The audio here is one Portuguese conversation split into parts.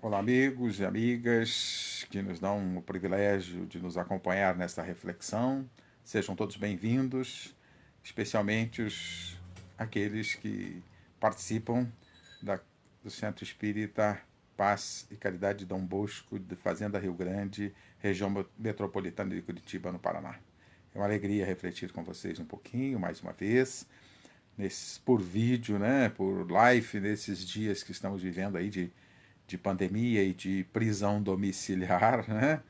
Olá, amigos e amigas que nos dão o privilégio de nos acompanhar nesta reflexão. Sejam todos bem-vindos, especialmente aqueles que participam da, do Centro Espírita Paz e Caridade de Dom Bosco, de Fazenda Rio Grande, região metropolitana de Curitiba, no Paraná. É uma alegria refletir com vocês um pouquinho, mais uma vez, por vídeo, né, por live, nesses dias que estamos vivendo aí de pandemia e de prisão domiciliar, né?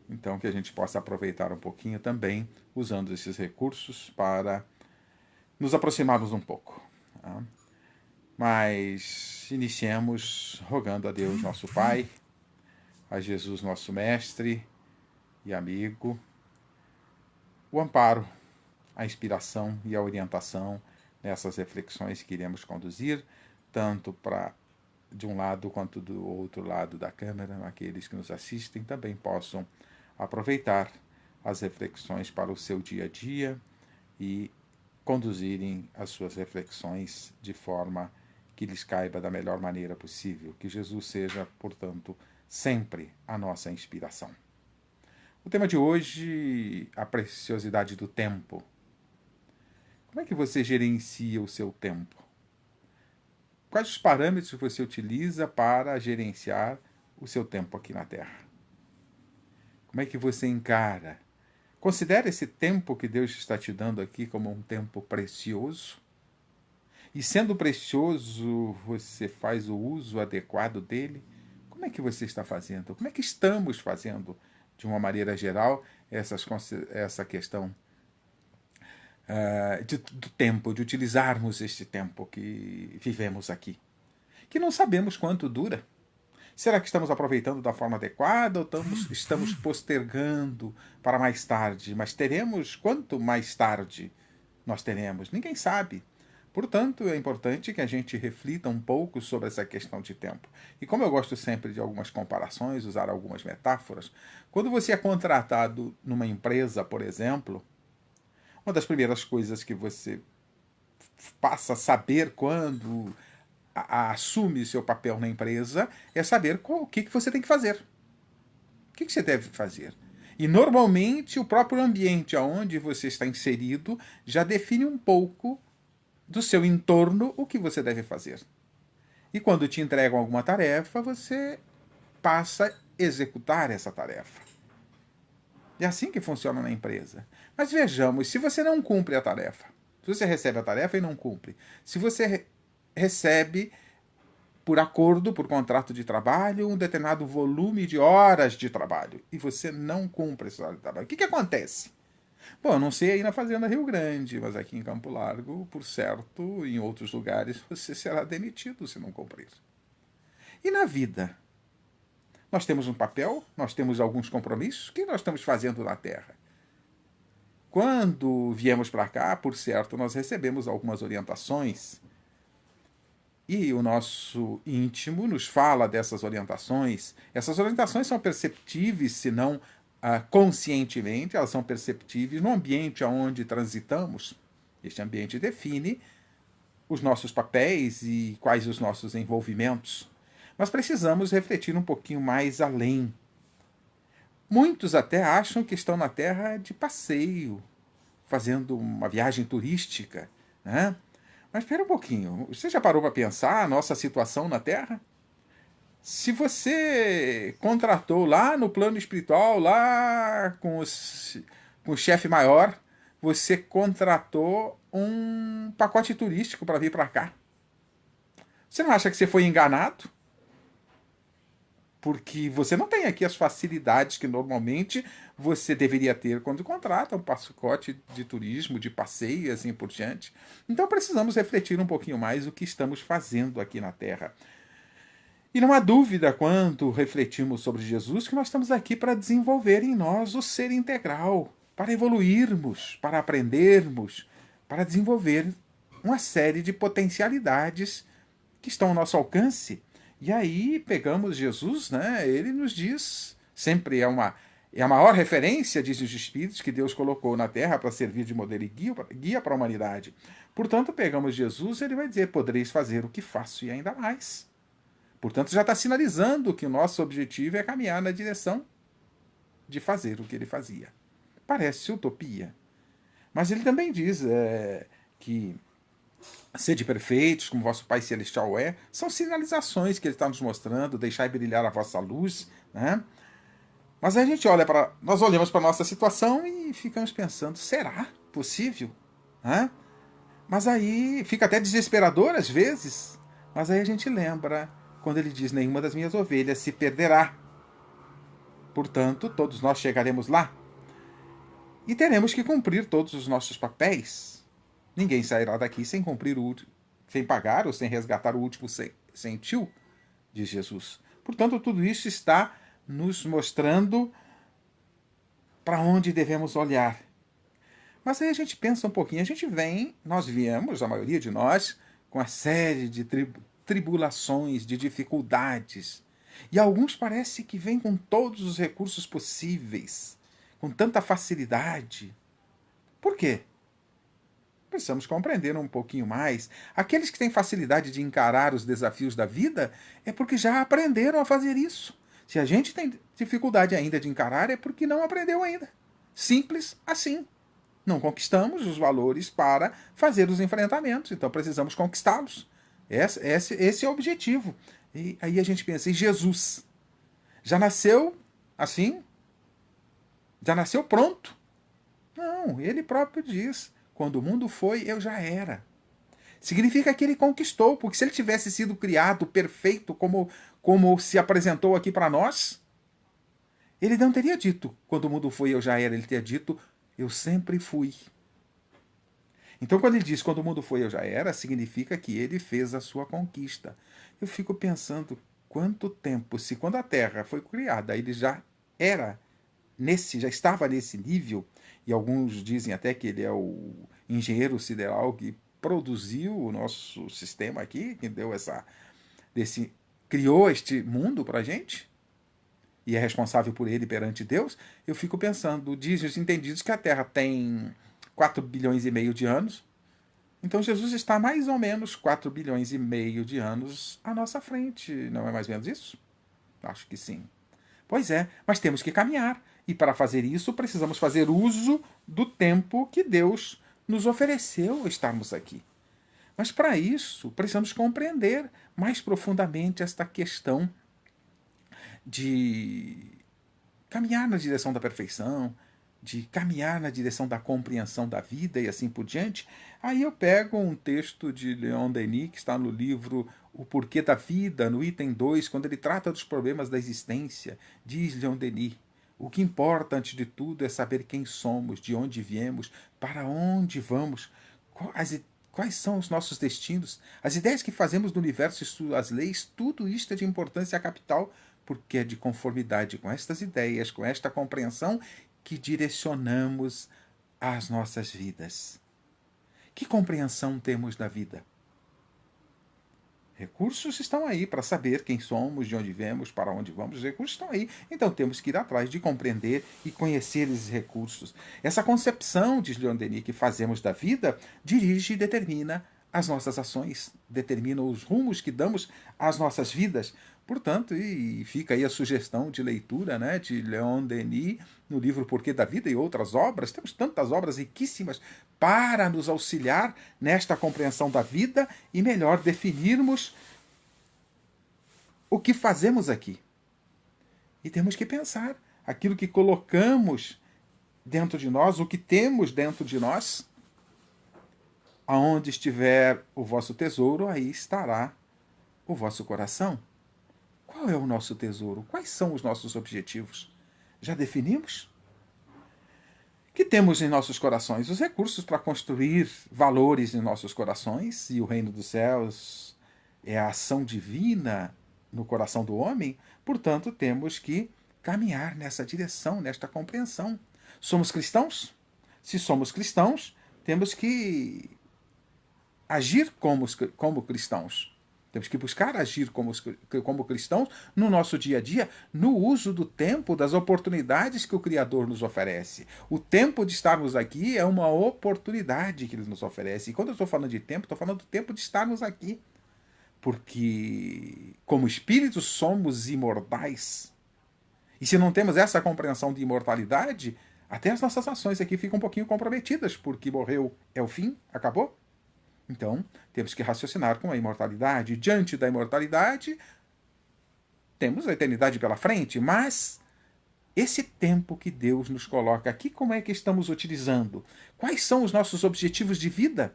Então, que a gente possa aproveitar um pouquinho também, usando esses recursos para nos aproximarmos um pouco. Tá? Mas iniciemos rogando a Deus, nosso Pai, a Jesus, nosso Mestre e amigo, o amparo, a inspiração e a orientação nessas reflexões que iremos conduzir, tanto para de um lado quanto do outro lado da câmera, aqueles que nos assistem também possam aproveitar as reflexões para o seu dia a dia e conduzirem as suas reflexões de forma que lhes caiba da melhor maneira possível. Que Jesus seja, portanto, sempre a nossa inspiração. O tema de hoje, a preciosidade do tempo. Como é que você gerencia o seu tempo? Quais os parâmetros você utiliza para gerenciar o seu tempo aqui na Terra? Como é que você encara? Considere esse tempo que Deus está te dando aqui como um tempo precioso. E sendo precioso, você faz o uso adequado dele? Como é que você está fazendo? Como é que estamos fazendo, de uma maneira geral, essa questão do tempo, de utilizarmos este tempo que vivemos aqui? Que não sabemos quanto dura. Será que estamos aproveitando da forma adequada ou estamos postergando para mais tarde? Mas teremos quanto mais tarde nós teremos? Ninguém sabe. Portanto, é importante que a gente reflita um pouco sobre essa questão de tempo. E como eu gosto sempre de algumas comparações, usar algumas metáforas, quando você é contratado numa empresa, por exemplo, uma das primeiras coisas que você passa a saber quando assume seu papel na empresa é saber o que você tem que fazer. O que você deve fazer? E normalmente o próprio ambiente onde você está inserido já define um pouco do seu entorno o que você deve fazer. E quando te entregam alguma tarefa, você passa a executar essa tarefa. É assim que funciona na empresa. Mas vejamos, se você não cumpre a tarefa, se você recebe a tarefa e não cumpre, se você recebe por acordo, por contrato de trabalho, um determinado volume de horas de trabalho e você não cumpre essa hora de trabalho, o que acontece? Bom, eu não sei aí na Fazenda Rio Grande, mas aqui em Campo Largo, por certo, em outros lugares, você será demitido se não cumprir. E na vida? Nós temos um papel, nós temos alguns compromissos, o que nós estamos fazendo na Terra? Quando viemos para cá, por certo, nós recebemos algumas orientações e o nosso íntimo nos fala dessas orientações. Essas orientações são perceptíveis, se não conscientemente, elas são perceptíveis no ambiente onde transitamos. Este ambiente define os nossos papéis e quais os nossos envolvimentos. Mas precisamos refletir um pouquinho mais além. Muitos até acham que estão na Terra de passeio, fazendo uma viagem turística, né? Mas espera um pouquinho, você já parou para pensar a nossa situação na Terra? Se você contratou lá no plano espiritual, lá com o chefe maior, você contratou um pacote turístico para vir para cá. Você não acha que você foi enganado? Porque você não tem aqui as facilidades que normalmente você deveria ter quando contrata um pacote de turismo, de passeio e assim por diante. Então precisamos refletir um pouquinho mais o que estamos fazendo aqui na Terra. E não há dúvida, quando refletimos sobre Jesus, que nós estamos aqui para desenvolver em nós o ser integral, para evoluirmos, para aprendermos, para desenvolver uma série de potencialidades que estão ao nosso alcance. E aí pegamos Jesus, né? Ele nos diz, sempre é a maior referência, dizem os Espíritos, que Deus colocou na Terra para servir de modelo e guia para a humanidade. Portanto, pegamos Jesus, ele vai dizer, podereis fazer o que faço e ainda mais. Portanto, já está sinalizando que o nosso objetivo é caminhar na direção de fazer o que ele fazia. Parece utopia. Mas ele também diz que sede perfeitos, como vosso Pai Celestial é, são sinalizações que ele está nos mostrando, deixai brilhar a vossa luz, né? Mas aí a gente nós olhamos para a nossa situação e ficamos pensando, será possível? Né? Mas aí fica até desesperador às vezes, mas aí a gente lembra quando ele diz, nenhuma das minhas ovelhas se perderá. Portanto, todos nós chegaremos lá. E teremos que cumprir todos os nossos papéis. Ninguém sairá daqui sem cumprir sem pagar ou sem resgatar o último centil, diz Jesus. Portanto, tudo isso está nos mostrando para onde devemos olhar. Mas aí a gente pensa um pouquinho, nós viemos, a maioria de nós, com uma série de tribulações, de dificuldades. E alguns parece que vêm com todos os recursos possíveis, com tanta facilidade. Por quê? Precisamos compreender um pouquinho mais. Aqueles que têm facilidade de encarar os desafios da vida é porque já aprenderam a fazer isso. Se a gente tem dificuldade ainda de encarar, é porque não aprendeu ainda. Simples assim. Não conquistamos os valores para fazer os enfrentamentos, então precisamos conquistá-los. Esse é o objetivo. E aí a gente pensa, e Jesus? Já nasceu assim? Já nasceu pronto? Não, ele próprio diz, quando o mundo foi, eu já era. Significa que ele conquistou, porque se ele tivesse sido criado perfeito como se apresentou aqui para nós, ele não teria dito, quando o mundo foi, eu já era. Ele teria dito, eu sempre fui. Então, quando ele diz, quando o mundo foi, eu já era, significa que ele fez a sua conquista. Eu fico pensando, quanto tempo, se quando a Terra foi criada, ele já estava nesse nível, e alguns dizem até que ele é o engenheiro sideral que produziu o nosso sistema aqui, que criou este mundo para a gente, e é responsável por ele perante Deus. Eu fico pensando, dizem os entendidos que a Terra tem 4 bilhões e meio de anos, então Jesus está mais ou menos 4 bilhões e meio de anos à nossa frente, não é mais ou menos isso? Acho que sim. Pois é, mas temos que caminhar. E para fazer isso, precisamos fazer uso do tempo que Deus nos ofereceu estarmos aqui. Mas para isso, precisamos compreender mais profundamente esta questão de caminhar na direção da perfeição, de caminhar na direção da compreensão da vida e assim por diante. Aí eu pego um texto de Leon Denis, que está no livro O Porquê da Vida, no item 2, quando ele trata dos problemas da existência. Diz Leon Denis, o que importa antes de tudo é saber quem somos, de onde viemos, para onde vamos, quais são os nossos destinos, as ideias que fazemos do universo e suas leis. Tudo isto é de importância capital, porque é de conformidade com estas ideias, com esta compreensão, que direcionamos as nossas vidas. Que compreensão temos da vida? Recursos estão aí para saber quem somos, de onde viemos, para onde vamos. Os recursos estão aí. Então temos que ir atrás de compreender e conhecer esses recursos. Essa concepção, diz Leon Denis, que fazemos da vida, dirige e determina as nossas ações, determina os rumos que damos às nossas vidas. Portanto, e fica aí a sugestão de leitura, né, de Leon Denis no livro Porquê da Vida e outras obras. Temos tantas obras riquíssimas para nos auxiliar nesta compreensão da vida e melhor definirmos o que fazemos aqui. E temos que pensar aquilo que colocamos dentro de nós, o que temos dentro de nós. Aonde estiver o vosso tesouro, aí estará o vosso coração. Qual é o nosso tesouro? Quais são os nossos objetivos? Já definimos? Que temos em nossos corações? Os recursos para construir valores em nossos corações, e o reino dos céus é a ação divina no coração do homem, portanto, temos que caminhar nessa direção, nesta compreensão. Somos cristãos? Se somos cristãos, temos que agir como cristãos. Temos que buscar agir como cristãos no nosso dia a dia, no uso do tempo, das oportunidades que o Criador nos oferece. O tempo de estarmos aqui é uma oportunidade que Ele nos oferece. E quando eu estou falando de tempo, estou falando do tempo de estarmos aqui. porque, como espíritos, somos imortais. E se não temos essa compreensão de imortalidade, até as nossas ações aqui ficam um pouquinho comprometidas, porque morreu é o fim, acabou. Então, temos que raciocinar com a imortalidade. Diante da imortalidade, temos a eternidade pela frente, mas esse tempo que Deus nos coloca aqui, como é que estamos utilizando? Quais são os nossos objetivos de vida?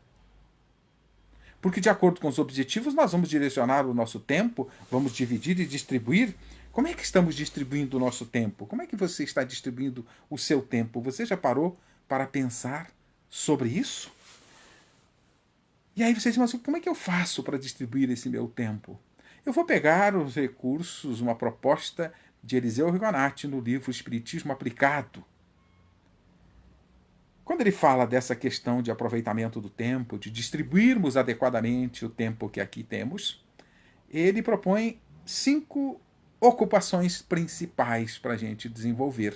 Porque, de acordo com os objetivos, nós vamos direcionar o nosso tempo, vamos dividir e distribuir. Como é que estamos distribuindo o nosso tempo? Como é que você está distribuindo o seu tempo? Você já parou para pensar sobre isso? E aí você diz, mas como é que eu faço para distribuir esse meu tempo? Eu vou pegar os recursos, uma proposta de Eliseu Rigonati no livro Espiritismo Aplicado. Quando ele fala dessa questão de aproveitamento do tempo, de distribuirmos adequadamente o tempo que aqui temos, ele propõe 5 ocupações principais para a gente desenvolver.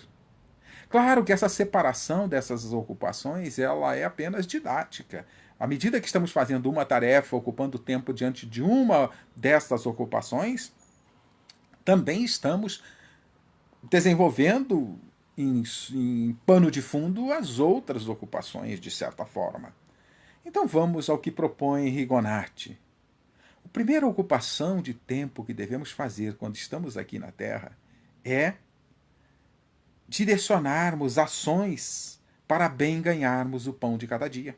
Claro que essa separação dessas ocupações ela é apenas didática. À medida que estamos fazendo uma tarefa, ocupando tempo diante de uma dessas ocupações, também estamos desenvolvendo em pano de fundo as outras ocupações, de certa forma. Então vamos ao que propõe Rigonati. A primeira ocupação de tempo que devemos fazer quando estamos aqui na Terra é direcionarmos ações para bem ganharmos o pão de cada dia.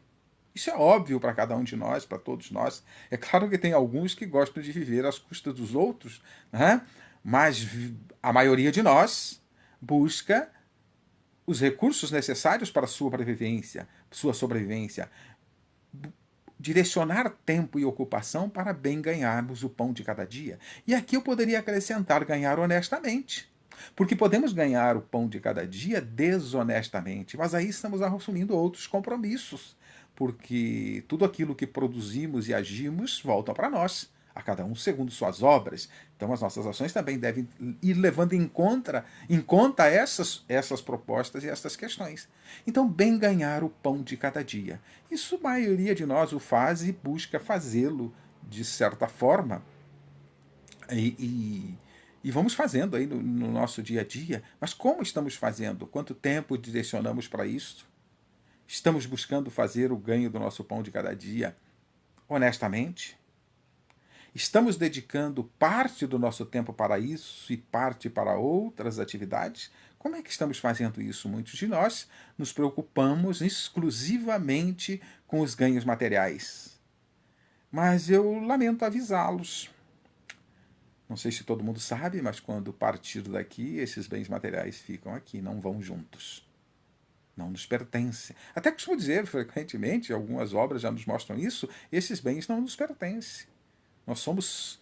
Isso é óbvio para cada um de nós, para todos nós. É claro que tem alguns que gostam de viver às custas dos outros, né? Mas a maioria de nós busca os recursos necessários para a sua sobrevivência. Direcionar tempo e ocupação para bem ganharmos o pão de cada dia. E aqui eu poderia acrescentar ganhar honestamente. Porque podemos ganhar o pão de cada dia desonestamente, mas aí estamos assumindo outros compromissos, porque tudo aquilo que produzimos e agimos volta para nós, a cada um segundo suas obras. Então as nossas ações também devem ir levando em conta essas propostas e essas questões. Então, bem ganhar o pão de cada dia. Isso a maioria de nós o faz e busca fazê-lo de certa forma. E vamos fazendo aí no nosso dia a dia. Mas como estamos fazendo? Quanto tempo direcionamos para isso? Estamos buscando fazer o ganho do nosso pão de cada dia honestamente? Estamos dedicando parte do nosso tempo para isso e parte para outras atividades? Como é que estamos fazendo isso? Muitos de nós nos preocupamos exclusivamente com os ganhos materiais. Mas eu lamento avisá-los. Não sei se todo mundo sabe, mas quando partir daqui, esses bens materiais ficam aqui, não vão juntos. Não nos pertencem. Até costumo dizer, frequentemente, algumas obras já nos mostram isso, esses bens não nos pertencem. Nós somos,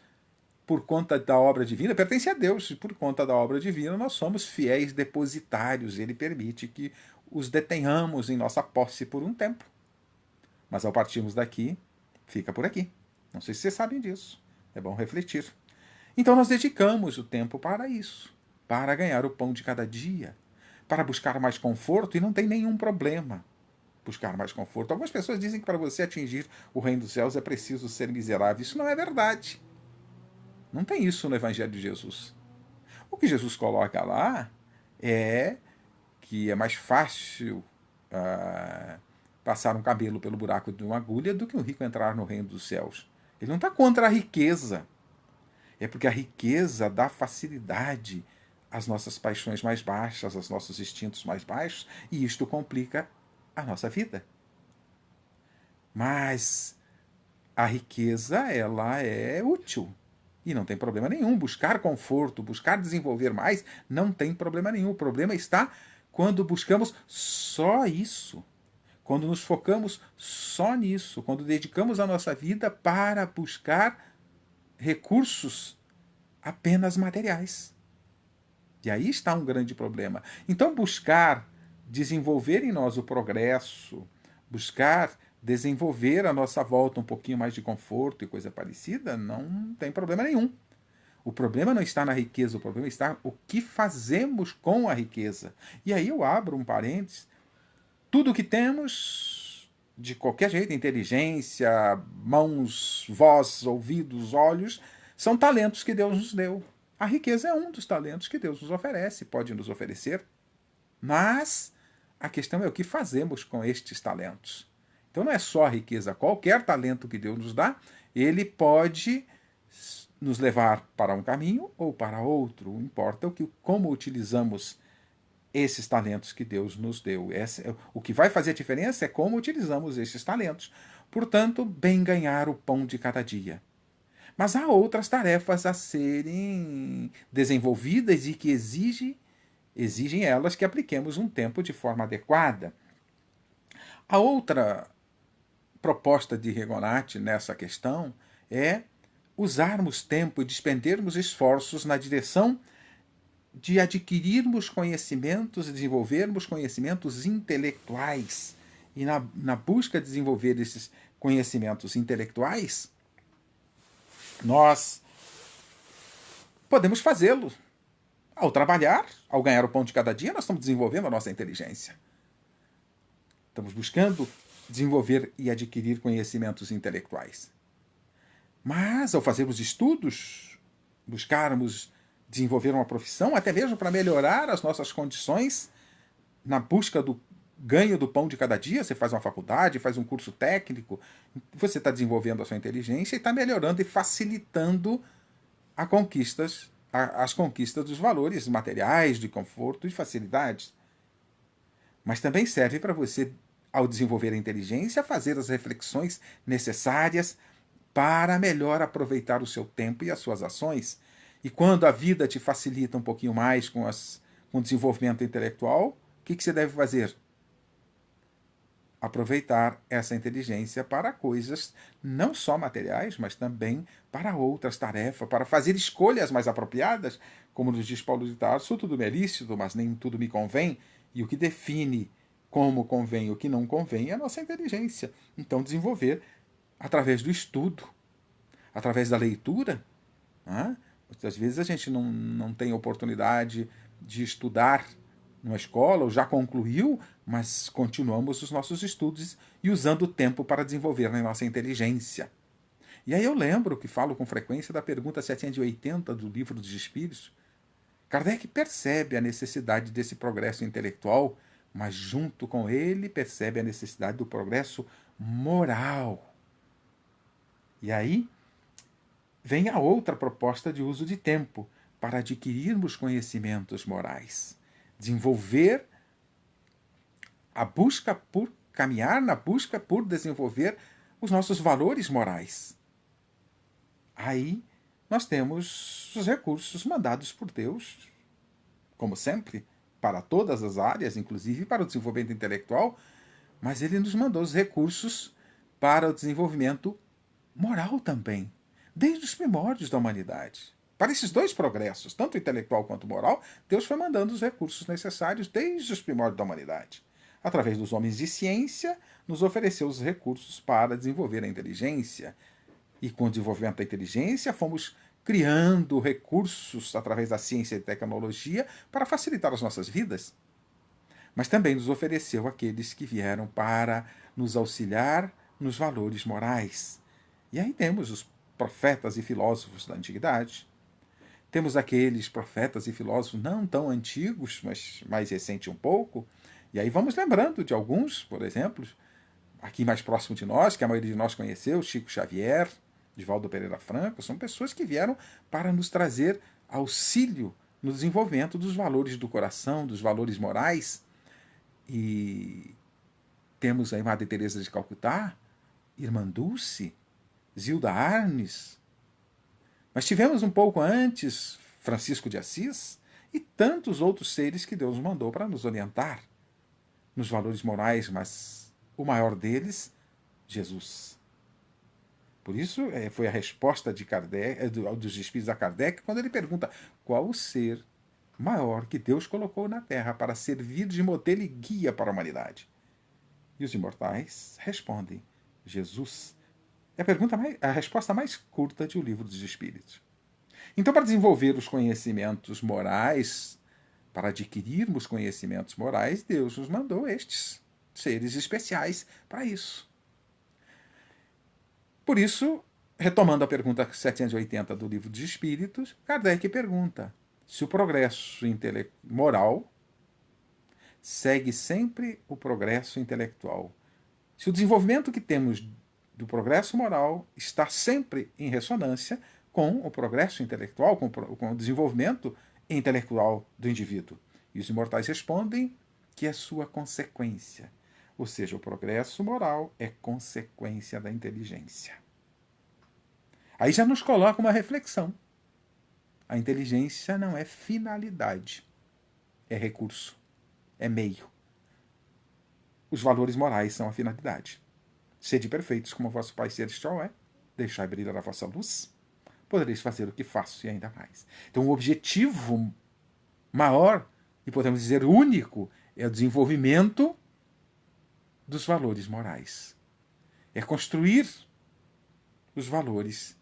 por conta da obra divina, pertence a Deus, e por conta da obra divina nós somos fiéis depositários. Ele permite que os detenhamos em nossa posse por um tempo. Mas ao partirmos daqui, fica por aqui. Não sei se vocês sabem disso. É bom refletir. Então nós dedicamos o tempo para isso, para ganhar o pão de cada dia, para buscar mais conforto, e não tem nenhum problema buscar mais conforto. Algumas pessoas dizem que para você atingir o reino dos céus é preciso ser miserável. Isso não é verdade. Não tem isso no Evangelho de Jesus. O que Jesus coloca lá é que é mais fácil passar um cabelo pelo buraco de uma agulha do que um rico entrar no reino dos céus. Ele não está contra a riqueza. É porque a riqueza dá facilidade às nossas paixões mais baixas, aos nossos instintos mais baixos, e isto complica a nossa vida. Mas a riqueza, ela é útil. E não tem problema nenhum. Buscar conforto, buscar desenvolver mais, não tem problema nenhum. O problema está quando buscamos só isso. Quando nos focamos só nisso. Quando dedicamos a nossa vida para buscar recursos apenas materiais. E aí está um grande problema. Então, buscar desenvolver em nós o progresso, buscar desenvolver à nossa volta um pouquinho mais de conforto e coisa parecida, não tem problema nenhum. O problema não está na riqueza, o problema está o que fazemos com a riqueza. E aí eu abro um parênteses. Tudo o que temos de qualquer jeito. Inteligência, mãos, voz, ouvidos, olhos, são talentos que Deus nos deu. A riqueza é um dos talentos que Deus nos oferece, pode nos oferecer. Mas a questão é o que fazemos com estes talentos. Então não é só a riqueza, qualquer talento que Deus nos dá, ele pode nos levar para um caminho ou para outro. O importa como utilizamos esses talentos que Deus nos deu. O que vai fazer a diferença é como utilizamos esses talentos. Portanto, bem ganhar o pão de cada dia. Mas há outras tarefas a serem desenvolvidas e que exigem elas que apliquemos um tempo de forma adequada. A outra proposta de Regonati nessa questão é usarmos tempo e despendermos esforços na direção de adquirirmos conhecimentos e desenvolvermos conhecimentos intelectuais. E na busca de desenvolver esses conhecimentos intelectuais, nós podemos fazê-lo. Ao trabalhar, ao ganhar o pão de cada dia, nós estamos desenvolvendo a nossa inteligência. Estamos buscando desenvolver e adquirir conhecimentos intelectuais. Mas, ao fazermos estudos, buscarmos desenvolver uma profissão, até mesmo para melhorar as nossas condições, na busca do ganho do pão de cada dia, você faz uma faculdade, faz um curso técnico, você está desenvolvendo a sua inteligência e está melhorando e facilitando as conquistas dos valores materiais, de conforto e de facilidades. Mas também serve para você, ao desenvolver a inteligência, fazer as reflexões necessárias para melhor aproveitar o seu tempo e as suas ações. E quando a vida te facilita um pouquinho mais com o desenvolvimento intelectual, o que você deve fazer? Aproveitar essa inteligência para coisas não só materiais, mas também para outras tarefas, para fazer escolhas mais apropriadas, como nos diz Paulo de Tarso, tudo me é lícito, mas nem tudo me convém, e o que define como convém e o que não convém é a nossa inteligência. Então desenvolver através do estudo, através da leitura. Né? Muitas vezes a gente não tem oportunidade de estudar numa escola, ou já concluiu, mas continuamos os nossos estudos e usando o tempo para desenvolver a nossa inteligência. E aí eu lembro que falo com frequência da pergunta 780 do Livro dos Espíritos. Kardec percebe a necessidade desse progresso intelectual, mas junto com ele percebe a necessidade do progresso moral. E aí vem a outra proposta de uso de tempo para adquirirmos conhecimentos morais. Desenvolver a busca por caminhar na busca por desenvolver os nossos valores morais. Aí nós temos os recursos mandados por Deus, como sempre, para todas as áreas, inclusive para o desenvolvimento intelectual, mas ele nos mandou os recursos para o desenvolvimento moral também, desde os primórdios da humanidade. Para esses dois progressos, tanto intelectual quanto moral, Deus foi mandando os recursos necessários desde os primórdios da humanidade. Através dos homens de ciência, nos ofereceu os recursos para desenvolver a inteligência. E com o desenvolvimento da inteligência, fomos criando recursos através da ciência e tecnologia para facilitar as nossas vidas. Mas também nos ofereceu aqueles que vieram para nos auxiliar nos valores morais. E aí temos os profetas e filósofos da antiguidade. Temos aqueles profetas e filósofos não tão antigos, mas mais recentes um pouco. E aí vamos lembrando de alguns, por exemplo, aqui mais próximo de nós, que a maioria de nós conheceu, Chico Xavier, Divaldo Pereira Franco, são pessoas que vieram para nos trazer auxílio no desenvolvimento dos valores do coração, dos valores morais. E temos a Madre Teresa de Calcutá, Irmã Dulce, Zilda Arnes. Mas tivemos um pouco antes Francisco de Assis e tantos outros seres que Deus mandou para nos orientar nos valores morais, mas o maior deles, Jesus. Por isso foi a resposta de Kardec, dos Espíritos a Kardec, quando ele pergunta qual o ser maior que Deus colocou na Terra para servir de modelo e guia para a humanidade. E os imortais respondem, Jesus. É a resposta mais curta de O Livro dos Espíritos. Então, para desenvolver os conhecimentos morais, para adquirirmos conhecimentos morais, Deus nos mandou estes seres especiais para isso. Por isso, retomando a pergunta 780 do Livro dos Espíritos, Kardec pergunta se o progresso moral segue sempre o progresso intelectual. Se o desenvolvimento que temos do progresso moral está sempre em ressonância com o progresso intelectual, com o desenvolvimento intelectual do indivíduo. E os imortais respondem que é sua consequência. Ou seja, o progresso moral é consequência da inteligência. Aí já nos coloca uma reflexão. A inteligência não é finalidade, é recurso, é meio. Os valores morais são a finalidade. Sede perfeitos como vosso Pai Celestial é, deixai brilhar a vossa luz, podereis fazer o que faço e ainda mais. Então, o objetivo maior, e podemos dizer único, é o desenvolvimento dos valores morais. É construir os valores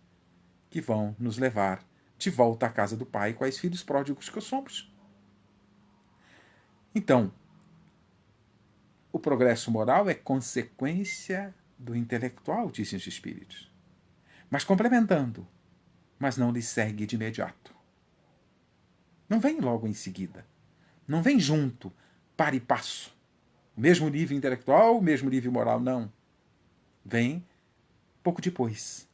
que vão nos levar de volta à casa do Pai, quais filhos pródigos que somos. Então, o progresso moral é consequência do intelectual, dizem os espíritos. Mas complementando, mas não lhe segue de imediato. Não vem logo em seguida. Não vem junto, para e passo. O mesmo nível intelectual, o mesmo nível moral, não. Vem pouco depois.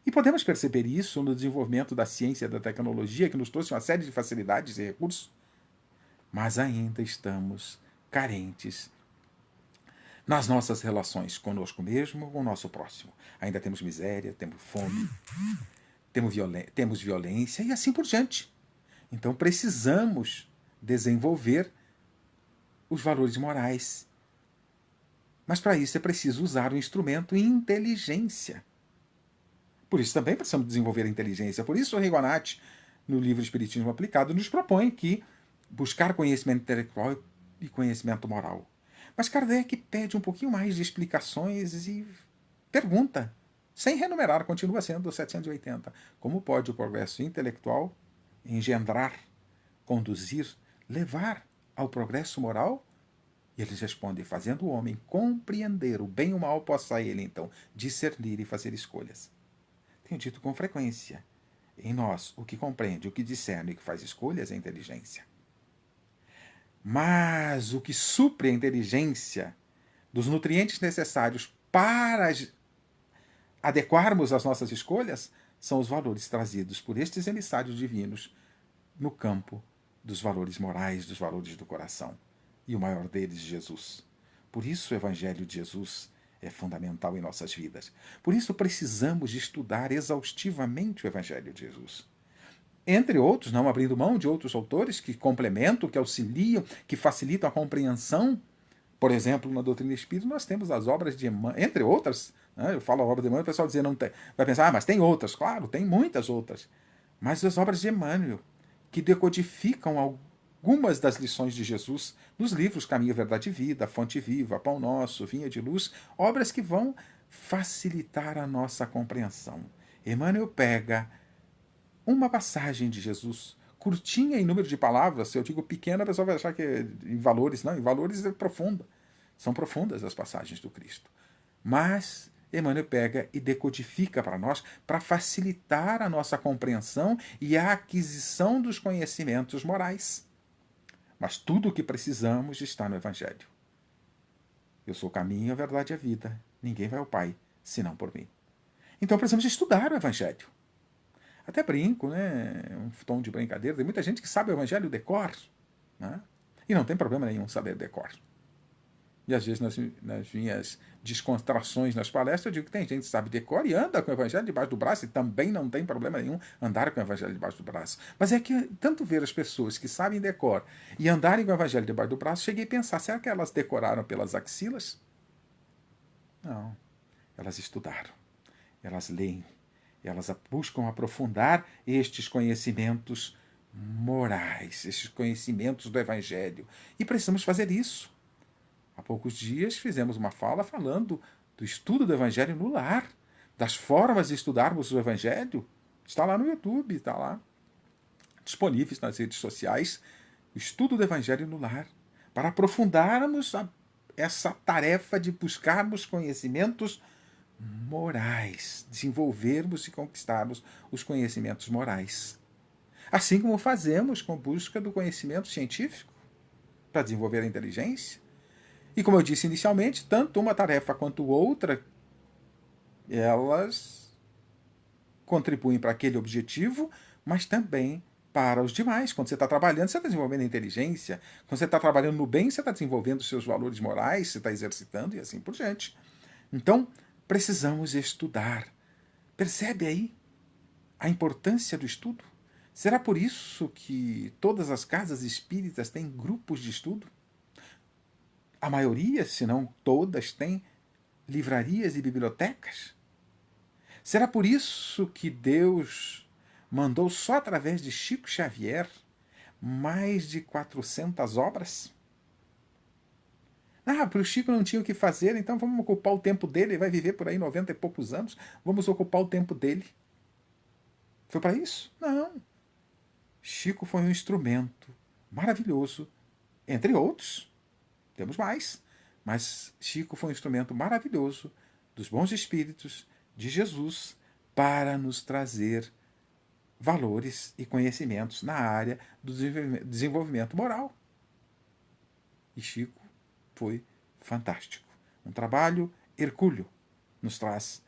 E podemos perceber isso no desenvolvimento da ciência e da tecnologia, que nos trouxe uma série de facilidades e recursos, mas ainda estamos carentes nas nossas relações conosco mesmo, com o nosso próximo. Ainda temos miséria, temos fome, temos violência e assim por diante. Então precisamos desenvolver os valores morais. Mas para isso é preciso usar o instrumento inteligência. Por isso também precisamos desenvolver a inteligência. Por isso o Rigonati, no livro Espiritismo Aplicado, nos propõe que buscar conhecimento intelectual e conhecimento moral. Mas Kardec pede um pouquinho mais de explicações e pergunta, sem renumerar, continua sendo 780, como pode o progresso intelectual engendrar, conduzir, levar ao progresso moral? E eles respondem, fazendo o homem compreender o bem e o mal, possa ele, então, discernir e fazer escolhas. Tenho dito com frequência, em nós, o que compreende, o que discerne e o que faz escolhas é a inteligência. Mas o que supre a inteligência dos nutrientes necessários para adequarmos as nossas escolhas são os valores trazidos por estes emissários divinos no campo dos valores morais, dos valores do coração. E o maior deles, Jesus. Por isso o Evangelho de Jesus é fundamental em nossas vidas. Por isso precisamos de estudar exaustivamente o Evangelho de Jesus. Entre outros, não abrindo mão de outros autores que complementam, que auxiliam, que facilitam a compreensão. Por exemplo, na doutrina espírita, nós temos as obras de Emmanuel, entre outras. Né? Eu falo a obra de Emmanuel, o pessoal não tem, vai pensar, mas tem outras. Claro, tem muitas outras. Mas as obras de Emmanuel, que decodificam algumas das lições de Jesus nos livros Caminho, Verdade e Vida, Fonte Viva, Pão Nosso, Vinha de Luz, obras que vão facilitar a nossa compreensão. Emmanuel pega uma passagem de Jesus, curtinha em número de palavras, se eu digo pequena, a pessoa vai achar que é em valores. Não, em valores é profunda. São profundas as passagens do Cristo. Mas Emmanuel pega e decodifica para nós, para facilitar a nossa compreensão e a aquisição dos conhecimentos morais. Mas tudo o que precisamos está no Evangelho. Eu sou o caminho, a verdade e a vida. Ninguém vai ao Pai, senão por mim. Então precisamos estudar o Evangelho. Até brinco, né? Um tom de brincadeira. Tem muita gente que sabe o Evangelho de cor, né? E não tem problema nenhum saber de cor. E às vezes nas minhas descontrações nas palestras eu digo que tem gente que sabe de cor e anda com o Evangelho debaixo do braço e também não tem problema nenhum andar com o Evangelho debaixo do braço. Mas é que tanto ver as pessoas que sabem de cor e andarem com o Evangelho debaixo do braço, cheguei a pensar, será que elas decoraram pelas axilas? Não. Elas estudaram. Elas leem. Elas buscam aprofundar estes conhecimentos morais, estes conhecimentos do Evangelho. E precisamos fazer isso. Há poucos dias fizemos uma fala falando do estudo do Evangelho no lar, das formas de estudarmos o Evangelho. Está lá no YouTube, está lá, disponíveis nas redes sociais, o estudo do Evangelho no lar, para aprofundarmos essa tarefa de buscarmos conhecimentos morais, desenvolvermos e conquistarmos os conhecimentos morais. Assim como fazemos com a busca do conhecimento científico para desenvolver a inteligência. E como eu disse inicialmente, tanto uma tarefa quanto outra, elas contribuem para aquele objetivo, mas também para os demais. Quando você está trabalhando, você está desenvolvendo a inteligência. Quando você está trabalhando no bem, você está desenvolvendo os seus valores morais, você está exercitando e assim por diante. Então, precisamos estudar. Percebe aí a importância do estudo? Será por isso que todas as casas espíritas têm grupos de estudo? A maioria, se não todas, tem livrarias e bibliotecas? Será por isso que Deus mandou só através de Chico Xavier mais de 400 obras? Ah, para o Chico não tinha o que fazer, então vamos ocupar o tempo dele, ele vai viver por aí 90 e poucos anos, vamos ocupar o tempo dele. Foi para isso? Não. Chico foi um instrumento maravilhoso, entre outros, temos mais, mas Chico foi um instrumento maravilhoso dos bons espíritos, de Jesus, para nos trazer valores e conhecimentos na área do desenvolvimento moral. E Chico foi fantástico. Um trabalho hercúleo nos traz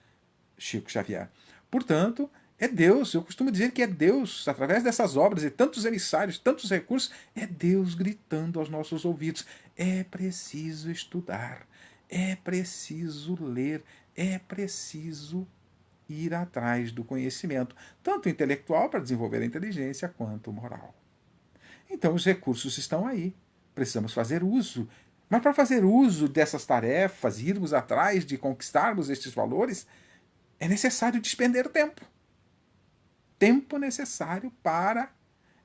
Chico Xavier. Portanto, é Deus, eu costumo dizer que é Deus, através dessas obras e tantos emissários, tantos recursos, é Deus gritando aos nossos ouvidos. É preciso estudar, é preciso ler, é preciso ir atrás do conhecimento, tanto intelectual para desenvolver a inteligência, quanto moral. Então os recursos estão aí, precisamos fazer uso. Mas para fazer uso dessas tarefas, irmos atrás de conquistarmos estes valores, é necessário despender tempo. Tempo necessário para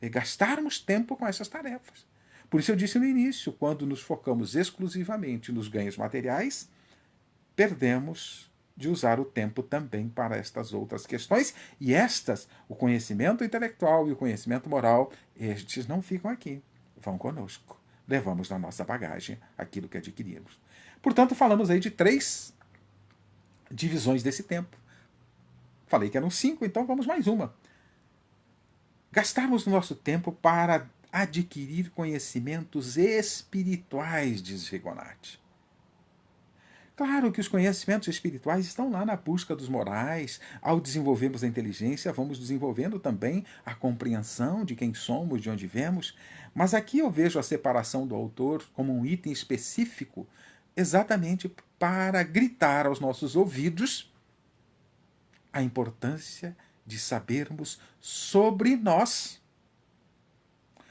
gastarmos tempo com essas tarefas. Por isso eu disse no início, quando nos focamos exclusivamente nos ganhos materiais, perdemos de usar o tempo também para estas outras questões. E estas, o conhecimento intelectual e o conhecimento moral, estes não ficam aqui, vão conosco. Levamos na nossa bagagem aquilo que adquirimos. Portanto, falamos aí de 3 divisões desse tempo. Falei que eram 5, então vamos mais uma. Gastarmos o nosso tempo para adquirir conhecimentos espirituais, diz Rigonati. Claro que os conhecimentos espirituais estão lá na busca dos morais. Ao desenvolvermos a inteligência, vamos desenvolvendo também a compreensão de quem somos, de onde vemos. Mas aqui eu vejo a separação do autor como um item específico, exatamente para gritar aos nossos ouvidos a importância de sabermos sobre nós.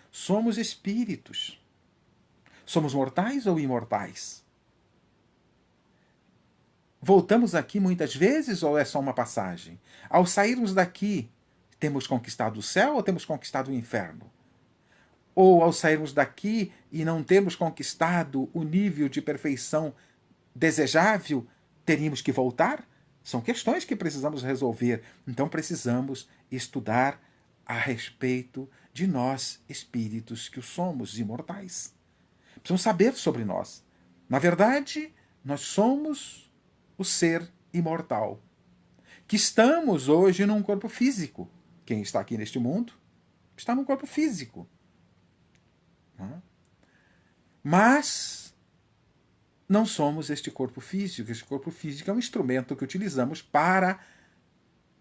Somos espíritos. Somos mortais ou imortais? Voltamos aqui muitas vezes ou é só uma passagem? Ao sairmos daqui, temos conquistado o céu ou temos conquistado o inferno? Ou ao sairmos daqui e não termos conquistado o nível de perfeição desejável, teríamos que voltar? São questões que precisamos resolver. Então precisamos estudar a respeito de nós, espíritos que somos imortais. Precisamos saber sobre nós. Na verdade, nós somos o ser imortal, que estamos hoje num corpo físico. Quem está aqui neste mundo está num corpo físico. Mas não somos este corpo físico. Este corpo físico é um instrumento que utilizamos para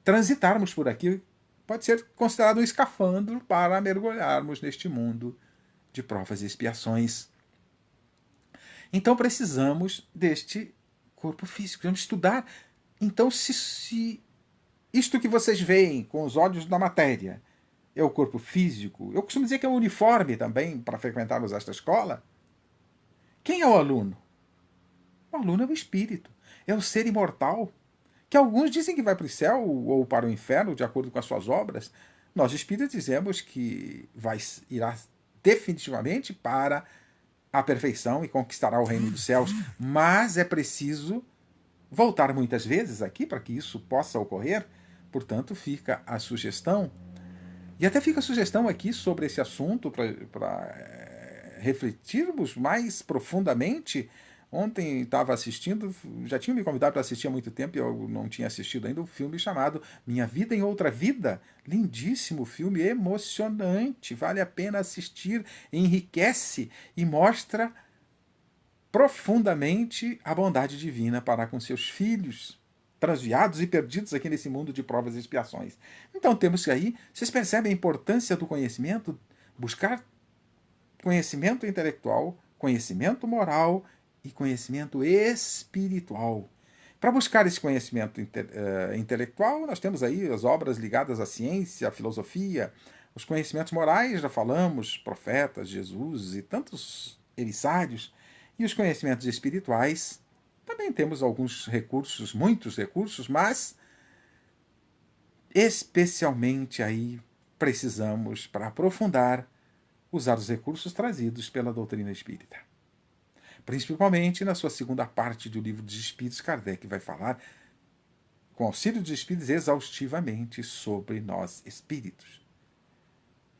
transitarmos por aqui. Pode ser considerado um escafandro para mergulharmos neste mundo de provas e expiações. Então precisamos deste corpo físico. Vamos estudar. Então, se isto que vocês veem com os olhos da matéria é o corpo físico, eu costumo dizer que é um uniforme também para frequentarmos esta escola. Quem é o aluno? O aluno é o espírito. É o ser imortal, que alguns dizem que vai para o céu ou para o inferno, de acordo com as suas obras. Nós, espíritas, dizemos que irá definitivamente para a perfeição e conquistará o reino dos céus. Mas é preciso voltar muitas vezes aqui para que isso possa ocorrer. Portanto, fica a sugestão. E até fica a sugestão aqui sobre esse assunto para refletirmos mais profundamente Ontem estava assistindo, já tinha me convidado para assistir há muito tempo e eu não tinha assistido ainda, um filme chamado Minha Vida em Outra Vida. Lindíssimo filme, emocionante, vale a pena assistir, enriquece e mostra profundamente a bondade divina para com seus filhos, transviados e perdidos aqui nesse mundo de provas e expiações. Então temos que aí, vocês percebem a importância do conhecimento? Buscar conhecimento intelectual, conhecimento moral e conhecimento espiritual. Para buscar esse conhecimento intelectual, nós temos aí as obras ligadas à ciência, à filosofia, os conhecimentos morais, já falamos, profetas, Jesus e tantos emissários, e os conhecimentos espirituais, também temos alguns recursos, muitos recursos, mas especialmente aí precisamos, para aprofundar, usar os recursos trazidos pela doutrina espírita. Principalmente na sua segunda parte do livro dos Espíritos, Kardec vai falar, com auxílio dos Espíritos, exaustivamente sobre nós espíritos.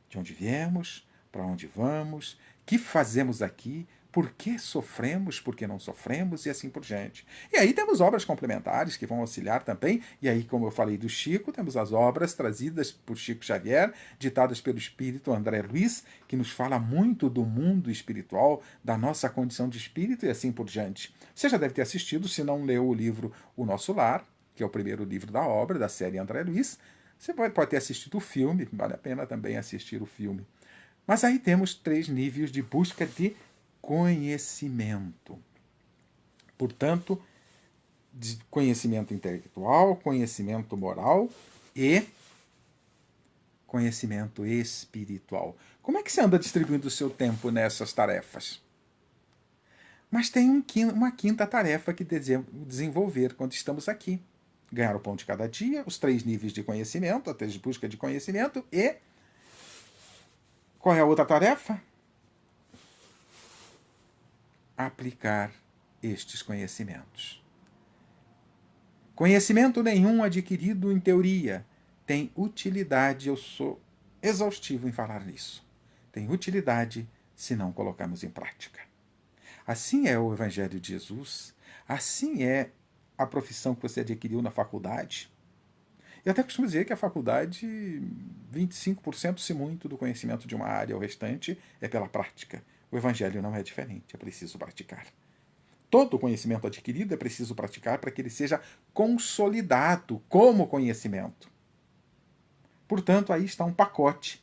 De onde viemos, para onde vamos, que fazemos aqui, por que sofremos, por que não sofremos e assim por diante. E aí temos obras complementares que vão auxiliar também, e aí, como eu falei do Chico, temos as obras trazidas por Chico Xavier, ditadas pelo espírito André Luiz, que nos fala muito do mundo espiritual, da nossa condição de espírito e assim por diante. Você já deve ter assistido, se não leu o livro O Nosso Lar, que é o primeiro livro da obra, da série André Luiz. Você pode ter assistido o filme, vale a pena também assistir o filme. Mas aí temos 3 níveis de busca de conhecimento. Portanto, de conhecimento intelectual, conhecimento moral e conhecimento espiritual. Como é que você anda distribuindo o seu tempo nessas tarefas? Mas tem uma quinta tarefa que desenvolver quando estamos aqui. Ganhar o pão de cada dia, os 3 níveis de conhecimento, a 3 busca de conhecimento e... qual é a outra tarefa? Aplicar estes conhecimentos. Conhecimento nenhum adquirido em teoria tem utilidade, eu sou exaustivo em falar nisso. Tem utilidade se não colocarmos em prática. Assim é o Evangelho de Jesus, assim é a profissão que você adquiriu na faculdade. Eu até costumo dizer que a faculdade, 25% se muito do conhecimento de uma área, o restante é pela prática. O Evangelho não é diferente, é preciso praticar. Todo conhecimento adquirido é preciso praticar para que ele seja consolidado como conhecimento. Portanto, aí está um pacote,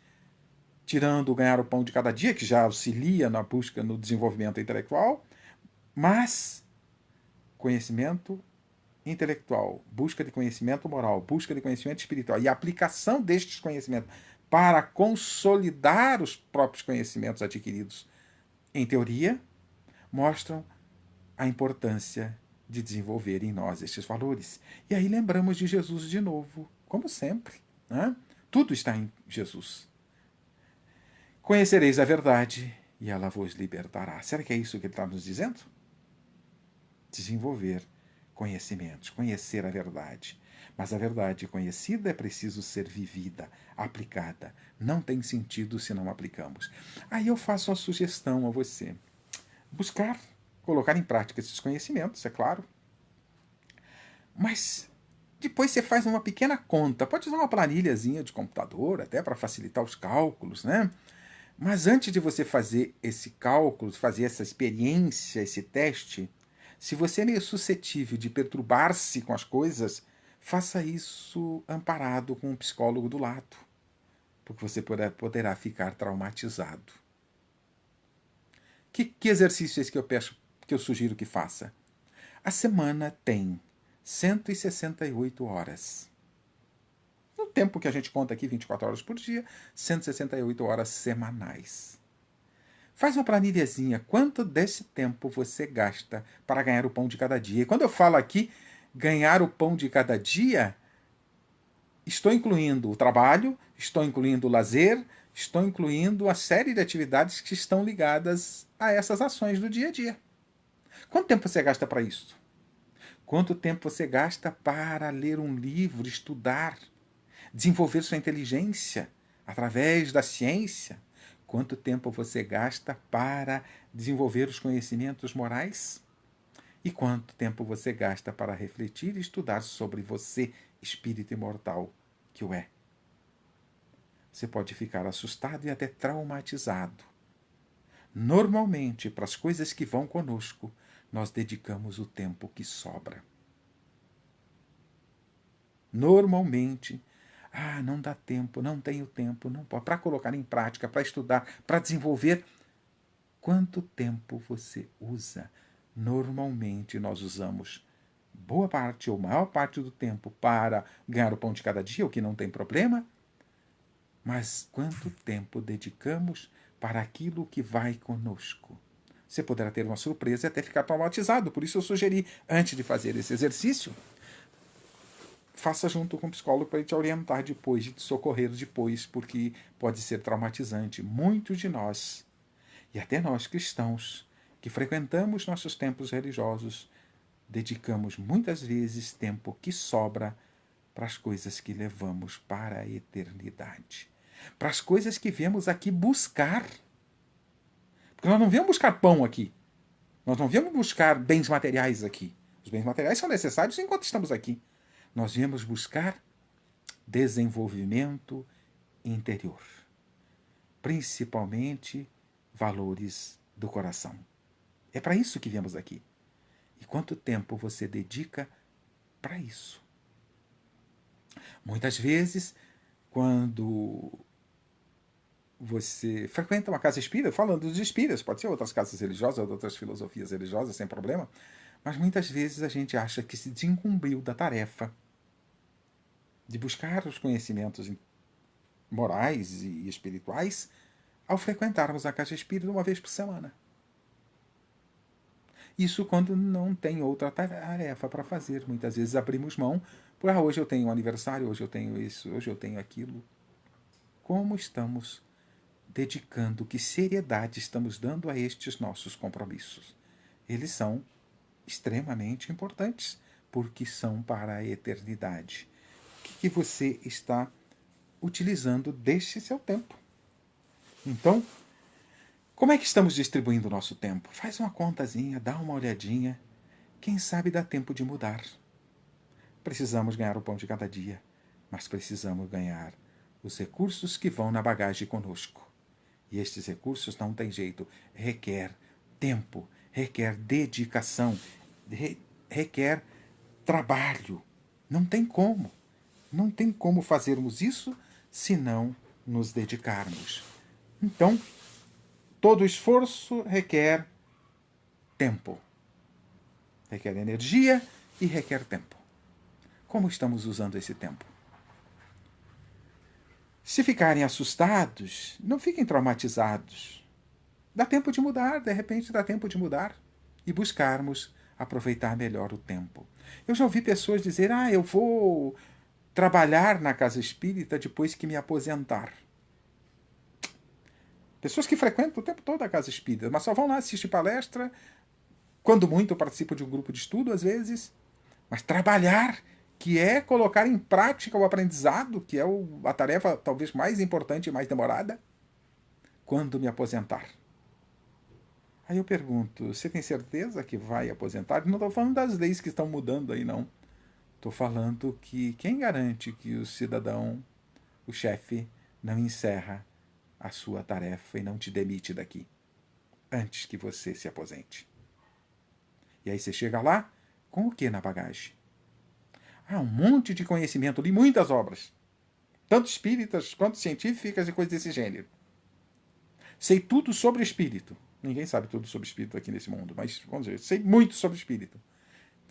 tirando o ganhar o pão de cada dia, que já auxilia na busca, no desenvolvimento intelectual, mas conhecimento intelectual, busca de conhecimento moral, busca de conhecimento espiritual e aplicação destes conhecimentos para consolidar os próprios conhecimentos adquiridos em teoria, mostram a importância de desenvolver em nós estes valores. E aí lembramos de Jesus de novo, como sempre. Né? Tudo está em Jesus. Conhecereis a verdade e ela vos libertará. Será que é isso que ele está nos dizendo? Desenvolver conhecimentos, conhecer a verdade. Mas a verdade conhecida é preciso ser vivida, aplicada. Não tem sentido se não aplicamos. Aí eu faço uma sugestão a você. Buscar, colocar em prática esses conhecimentos, é claro. Mas depois você faz uma pequena conta. Pode usar uma planilhazinha de computador, até para facilitar os cálculos, né? Mas antes de você fazer esse cálculo, fazer essa experiência, esse teste, se você é meio suscetível de perturbar-se com as coisas, faça isso amparado com um psicólogo do lado, porque você poderá ficar traumatizado. Que exercício é esse que eu sugiro que faça? A semana tem 168 horas. No tempo que a gente conta aqui, 24 horas por dia, 168 horas semanais. Faz uma planilhazinha, quanto desse tempo você gasta para ganhar o pão de cada dia. E quando eu falo aqui, ganhar o pão de cada dia, estou incluindo o trabalho, estou incluindo o lazer, estou incluindo a série de atividades que estão ligadas a essas ações do dia a dia. Quanto tempo você gasta para isso? Quanto tempo você gasta para ler um livro, estudar, desenvolver sua inteligência através da ciência? Quanto tempo você gasta para desenvolver os conhecimentos morais? E quanto tempo você gasta para refletir e estudar sobre você, espírito imortal que o é? Você pode ficar assustado e até traumatizado. Normalmente, para as coisas que vão conosco, nós dedicamos o tempo que sobra. Normalmente, não dá tempo, não tenho tempo, não pode. Para colocar em prática, para estudar, para desenvolver. Quanto tempo você usa? Normalmente nós usamos boa parte ou maior parte do tempo para ganhar o pão de cada dia, o que não tem problema. Mas quanto tempo dedicamos para aquilo que vai conosco? Você poderá ter uma surpresa e até ficar traumatizado. Por isso eu sugeri, antes de fazer esse exercício, faça junto com o psicólogo para ele te orientar depois, de te socorrer depois, porque pode ser traumatizante. Muitos de nós, e até nós cristãos, que frequentamos nossos templos religiosos, dedicamos muitas vezes tempo que sobra para as coisas que levamos para a eternidade. Para as coisas que viemos aqui buscar. Porque nós não viemos buscar pão aqui. Nós não viemos buscar bens materiais aqui. Os bens materiais são necessários enquanto estamos aqui. Nós viemos buscar desenvolvimento interior. Principalmente valores do coração. É para isso que viemos aqui. E quanto tempo você dedica para isso? Muitas vezes, quando você frequenta uma casa espírita, falando dos espíritas, pode ser outras casas religiosas, outras filosofias religiosas, sem problema, mas muitas vezes a gente acha que se desincumpriu da tarefa de buscar os conhecimentos morais e espirituais ao frequentarmos a casa espírita uma vez por semana. Isso quando não tem outra tarefa para fazer. Muitas vezes abrimos mão, hoje eu tenho um aniversário, hoje eu tenho isso, hoje eu tenho aquilo. Como estamos dedicando, que seriedade estamos dando a estes nossos compromissos? Eles são extremamente importantes, porque são para a eternidade. O que você está utilizando deste seu tempo? Então, como é que estamos distribuindo o nosso tempo? Faz uma contazinha, dá uma olhadinha. Quem sabe dá tempo de mudar. Precisamos ganhar o pão de cada dia, mas precisamos ganhar os recursos que vão na bagagem conosco. E estes recursos não tem jeito. Requer tempo, requer dedicação, requer trabalho. Não tem como. Não tem como fazermos isso se não nos dedicarmos. Então, todo esforço requer tempo. Requer energia e requer tempo. Como estamos usando esse tempo? Se ficarem assustados, não fiquem traumatizados. Dá tempo de mudar, de repente dá tempo de mudar e buscarmos aproveitar melhor o tempo. Eu já ouvi pessoas dizer, eu vou trabalhar na casa espírita depois que me aposentar. Pessoas que frequentam o tempo todo a casa espírita, mas só vão lá assistir palestra, quando muito participam de um grupo de estudo, às vezes. Mas trabalhar, que é colocar em prática o aprendizado, que é a tarefa talvez mais importante e mais demorada, quando me aposentar. Aí eu pergunto, você tem certeza que vai aposentar? Não estou falando das leis que estão mudando aí, não. Estou falando que quem garante que o cidadão, o chefe, não encerra a sua tarefa e não te demite daqui antes que você se aposente? E aí você chega lá com o que na bagagem? Um monte de conhecimento, li muitas obras, tanto espíritas quanto científicas e coisas desse gênero. Sei tudo sobre espírito. Ninguém sabe tudo sobre espírito aqui nesse mundo, mas vamos dizer, sei muito sobre espírito.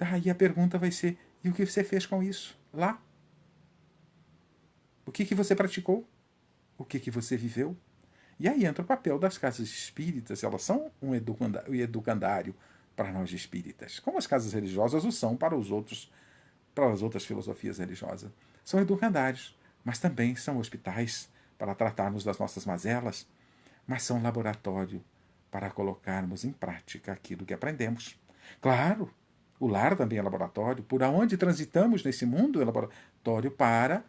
Aí a pergunta vai ser, e o que você fez com isso lá? O que você praticou? O que você viveu? E aí entra o papel das casas espíritas. Elas são um educandário para nós espíritas, como as casas religiosas o são para as outras filosofias religiosas. São educandários, mas também são hospitais para tratarmos das nossas mazelas, mas são laboratório para colocarmos em prática aquilo que aprendemos. Claro, o lar também é laboratório. Por onde transitamos nesse mundo é laboratório para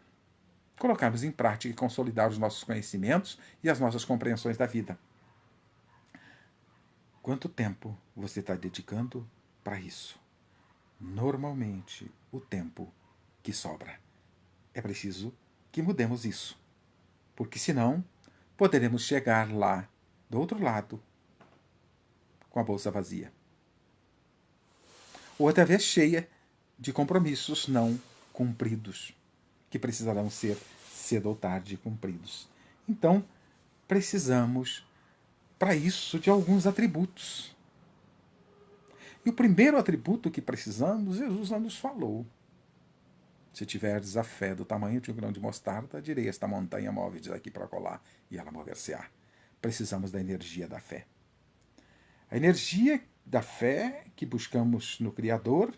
colocarmos em prática e consolidar os nossos conhecimentos e as nossas compreensões da vida. Quanto tempo você está dedicando para isso, normalmente, o tempo que sobra. É preciso que mudemos isso, porque senão poderemos chegar lá, do outro lado, com a bolsa vazia. Ou outra vez cheia de compromissos não cumpridos, que precisarão ser cedo ou tarde cumpridos. Então, precisamos, para isso, de alguns atributos. E o primeiro atributo que precisamos, Jesus já nos falou. Se tiverdes a fé do tamanho de um grão de mostarda, direi esta montanha, move-te daqui para colar, e ela mover-se-á. Precisamos da energia da fé. A energia da fé que buscamos no Criador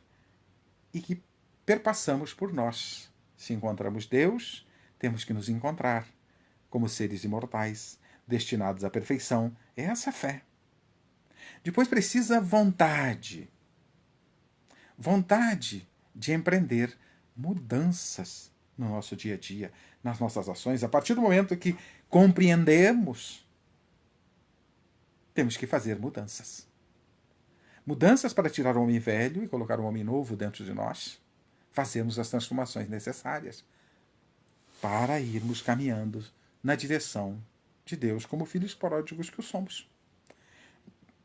e que perpassamos por nós. Se encontramos Deus, temos que nos encontrar como seres imortais, destinados à perfeição. É essa a fé. Depois precisa vontade. Vontade de empreender mudanças no nosso dia a dia, nas nossas ações. A partir do momento que compreendemos, temos que fazer mudanças. Mudanças para tirar o homem velho e colocar um homem novo dentro de nós. Fazemos as transformações necessárias para irmos caminhando na direção de Deus como filhos pródigos que o somos.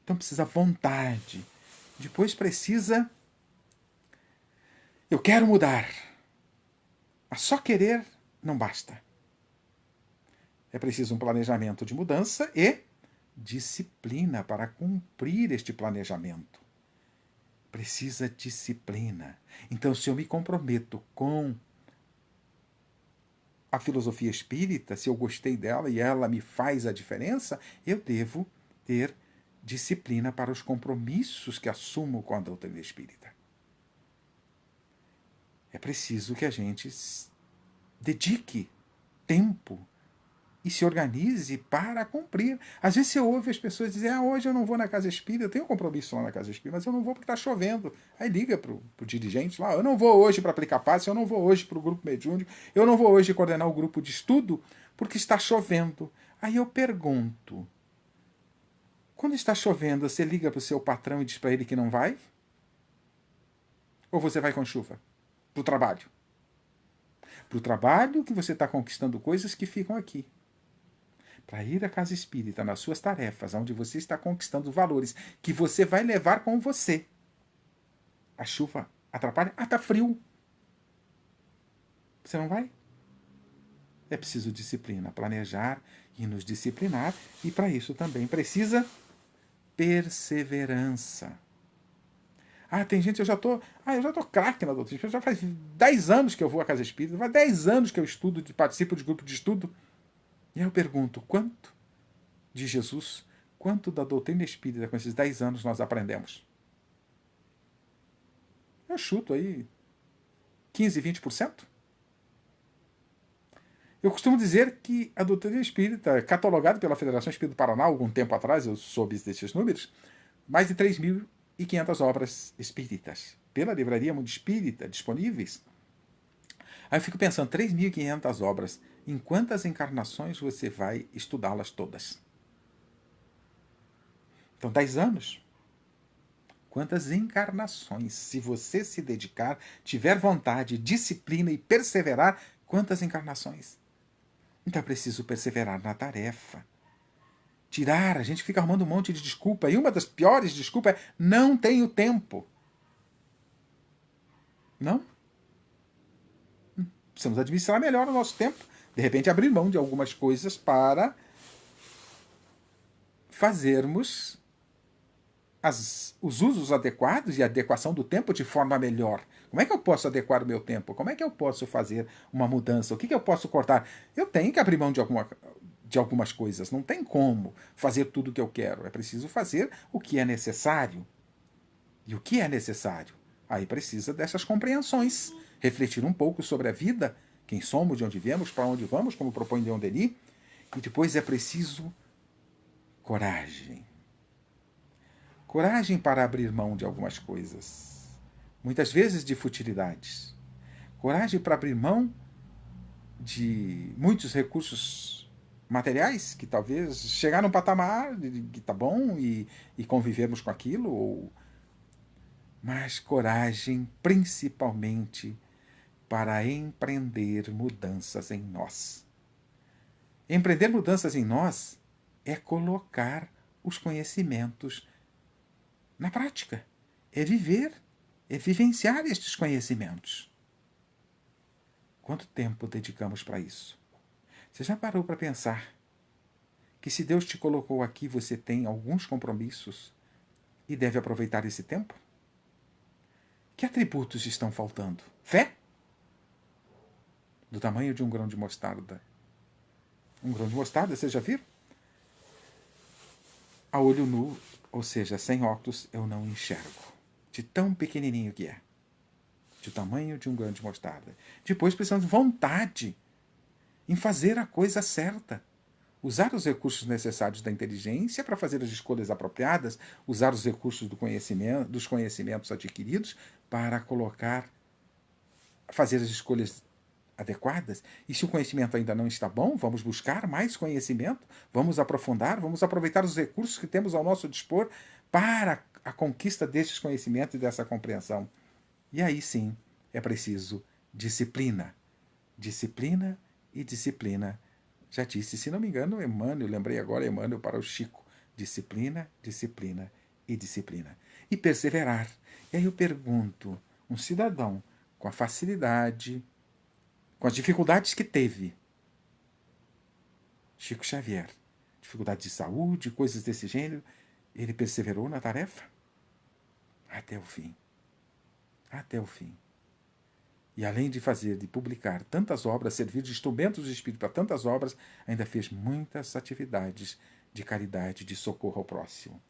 Então precisa vontade. Depois precisa... Eu quero mudar. Mas só querer não basta. É preciso um planejamento de mudança e disciplina para cumprir este planejamento. Precisa disciplina. Então, se eu me comprometo com a filosofia espírita, se eu gostei dela e ela me faz a diferença, eu devo ter disciplina para os compromissos que assumo com a doutrina espírita. É preciso que a gente dedique tempo e se organize para cumprir. Às vezes você ouve as pessoas dizerem: hoje eu não vou na casa espírita, eu tenho um compromisso lá na casa espírita, mas eu não vou porque está chovendo. Aí liga para o dirigente lá: eu não vou hoje para aplicar passe, eu não vou hoje para o grupo mediúnico, eu não vou hoje coordenar o grupo de estudo porque está chovendo. Aí eu pergunto: quando está chovendo, você liga para o seu patrão e diz para ele que não vai? Ou você vai com chuva? Para o trabalho. Para o trabalho que você está conquistando coisas que ficam aqui. Para ir à casa espírita, nas suas tarefas, onde você está conquistando valores que você vai levar com você. A chuva atrapalha? Ah, está frio. Você não vai? É preciso disciplina, planejar e nos disciplinar. E para isso também precisa perseverança. Ah, tem gente, eu já tô craque na doutrina espírita, já faz 10 anos que eu vou à casa espírita, faz 10 anos que eu estudo, participo de grupo de estudo. E aí eu pergunto, quanto de Jesus, quanto da doutrina espírita com esses 10 anos nós aprendemos? Eu chuto aí 15, 20%. Eu costumo dizer que a doutrina espírita, catalogada pela Federação Espírita do Paraná, algum tempo atrás, eu soube desses números, mais de 3.500 obras espíritas, pela Livraria Mundo Espírita, disponíveis. Aí eu fico pensando, 3.500 obras, em quantas encarnações você vai estudá-las todas? Então, 10 anos. Quantas encarnações? Se você se dedicar, tiver vontade, disciplina e perseverar, quantas encarnações? Então é preciso perseverar na tarefa. A gente fica arrumando um monte de desculpa. E uma das piores desculpas é: não tenho tempo. Não? Precisamos administrar melhor o nosso tempo. De repente abrir mão de algumas coisas para fazermos os usos adequados e a adequação do tempo de forma melhor. Como é que eu posso adequar o meu tempo? Como é que eu posso fazer uma mudança? O que eu posso cortar? Eu tenho que abrir mão de algumas coisas. Não tem como fazer tudo o que eu quero. É preciso fazer o que é necessário. E o que é necessário? Aí precisa dessas compreensões. Refletir um pouco sobre a vida, quem somos, de onde viemos, para onde vamos, como propõe Leon Denis. E depois é preciso coragem. Coragem para abrir mão de algumas coisas. Muitas vezes de futilidades. Coragem para abrir mão de muitos recursos materiais, que talvez chegar num patamar que tá bom e convivermos com aquilo, ou mas coragem principalmente para empreender mudanças em nós. Empreender mudanças em nós é colocar os conhecimentos na prática, é viver, é vivenciar estes conhecimentos. Quanto tempo dedicamos para isso? Você já parou para pensar que se Deus te colocou aqui, você tem alguns compromissos e deve aproveitar esse tempo? Que atributos estão faltando? Fé? Do tamanho de um grão de mostarda. Um grão de mostarda, vocês já viram? A olho nu, ou seja, sem óculos, eu não enxergo. De tão pequenininho que é. De tamanho de um grão de mostarda. Depois precisamos de vontade em fazer a coisa certa. Usar os recursos necessários da inteligência para fazer as escolhas apropriadas, usar os recursos dos conhecimentos adquiridos para fazer as escolhas adequadas. E se o conhecimento ainda não está bom, vamos buscar mais conhecimento, vamos aprofundar, vamos aproveitar os recursos que temos ao nosso dispor para a conquista destes conhecimentos e dessa compreensão. E aí sim é preciso disciplina. Disciplina e disciplina. Já disse, se não me engano, Emmanuel, lembrei agora Emmanuel para o Chico. Disciplina, disciplina e disciplina. E perseverar. E aí eu pergunto, um cidadão com a facilidade, com as dificuldades que teve, Chico Xavier, dificuldade de saúde, coisas desse gênero, ele perseverou na tarefa? Até o fim. Até o fim. E além de publicar tantas obras, servir de instrumentos do Espírito para tantas obras, ainda fez muitas atividades de caridade, de socorro ao próximo.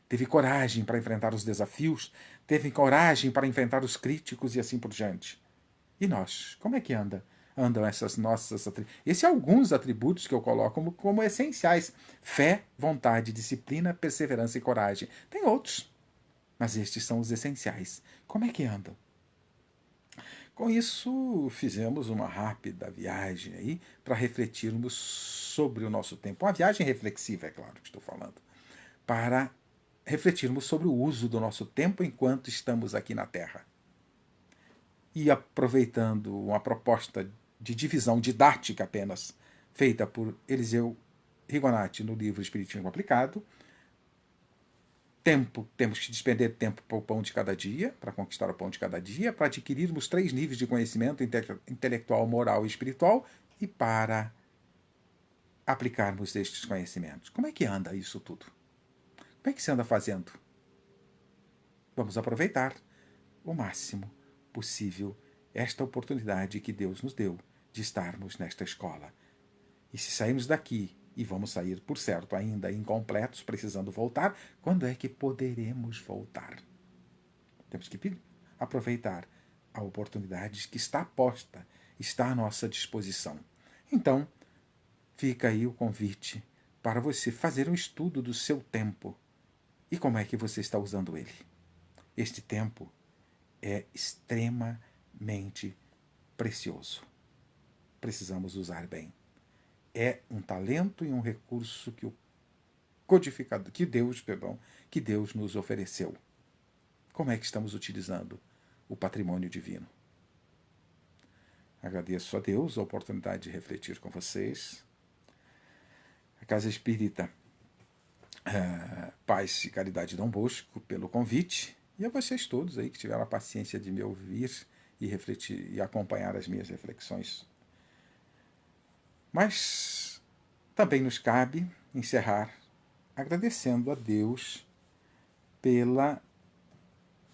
Teve coragem para enfrentar os desafios, teve coragem para enfrentar os críticos e assim por diante. E nós, como é que andam essas nossas atributos? Esses são alguns atributos que eu coloco como essenciais. Fé, vontade, disciplina, perseverança e coragem. Tem outros, mas estes são os essenciais. Como é que andam? Com isso, fizemos uma rápida viagem aí para refletirmos sobre o nosso tempo. Uma viagem reflexiva, é claro que estou falando. Para refletirmos sobre o uso do nosso tempo enquanto estamos aqui na Terra. E aproveitando uma proposta de divisão didática apenas, feita por Eliseu Rigonati no livro Espiritismo Aplicado, temos que despender tempo para o pão de cada dia, para conquistar o pão de cada dia, para adquirirmos 3 níveis de conhecimento intelectual, moral e espiritual e para aplicarmos estes conhecimentos. Como é que anda isso tudo? Como é que se anda fazendo? Vamos aproveitar o máximo possível esta oportunidade que Deus nos deu de estarmos nesta escola. E se sairmos daqui, e vamos sair, por certo, ainda incompletos, precisando voltar, quando é que poderemos voltar? Temos que aproveitar a oportunidade que está posta, está à nossa disposição. Então, fica aí o convite para você fazer um estudo do seu tempo e como é que você está usando ele. Este tempo é extremamente precioso. Precisamos usar bem. É um talento e um recurso que que Deus nos ofereceu. Como é que estamos utilizando o patrimônio divino? Agradeço a Deus a oportunidade de refletir com vocês. A Casa Espírita Paz e Caridade Dom Bosco pelo convite e a vocês todos aí que tiveram a paciência de me ouvir e refletir e acompanhar as minhas reflexões. Mas também nos cabe encerrar agradecendo a Deus pela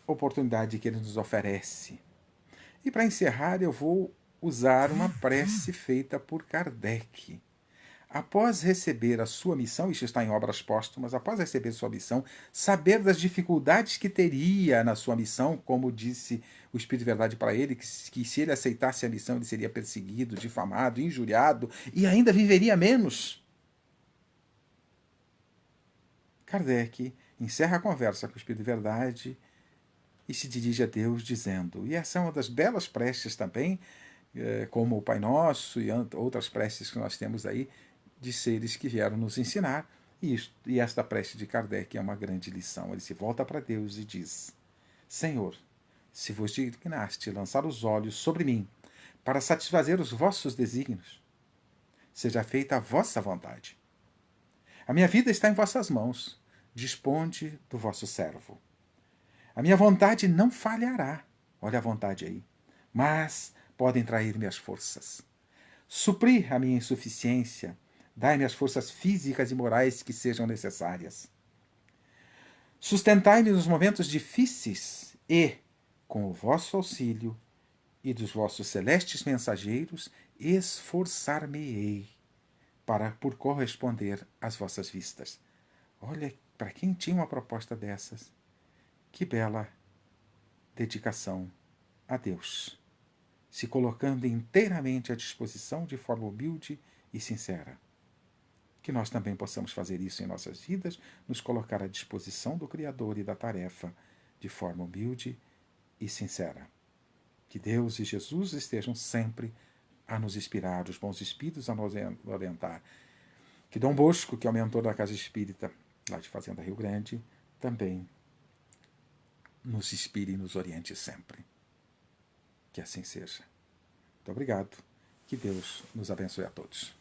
oportunidade que Ele nos oferece. E para encerrar, eu vou usar uma prece feita por Kardec. Após receber a sua missão, isso está em Obras Póstumas, após receber sua missão, saber das dificuldades que teria na sua missão, como disse o Espírito de Verdade para ele, que se ele aceitasse a missão, ele seria perseguido, difamado, injuriado e ainda viveria menos. Kardec encerra a conversa com o Espírito de Verdade e se dirige a Deus dizendo, e essa é uma das belas preces também, como o Pai Nosso e outras preces que nós temos aí, de seres que vieram nos ensinar, e esta prece de Kardec é uma grande lição. Ele se volta para Deus e diz, Senhor, se vos dignaste lançar os olhos sobre mim para satisfazer os vossos desígnios, seja feita a vossa vontade. A minha vida está em vossas mãos. Disponde do vosso servo. A minha vontade não falhará. Olha a vontade aí. Mas podem trair-me as forças. Suprir a minha insuficiência. Dai-me as forças físicas e morais que sejam necessárias. Sustentai-me nos momentos difíceis e, com o vosso auxílio e dos vossos celestes mensageiros, esforçar-me-ei por corresponder às vossas vistas. Olha, para quem tinha uma proposta dessas, que bela dedicação a Deus, se colocando inteiramente à disposição de forma humilde e sincera. Que nós também possamos fazer isso em nossas vidas, nos colocar à disposição do Criador e da tarefa de forma humilde e sincera. Que Deus e Jesus estejam sempre a nos inspirar, os bons espíritos a nos orientar. Que Dom Bosco, que é o mentor da Casa Espírita, lá de Fazenda Rio Grande, também nos inspire e nos oriente sempre. Que assim seja. Muito obrigado. Que Deus nos abençoe a todos.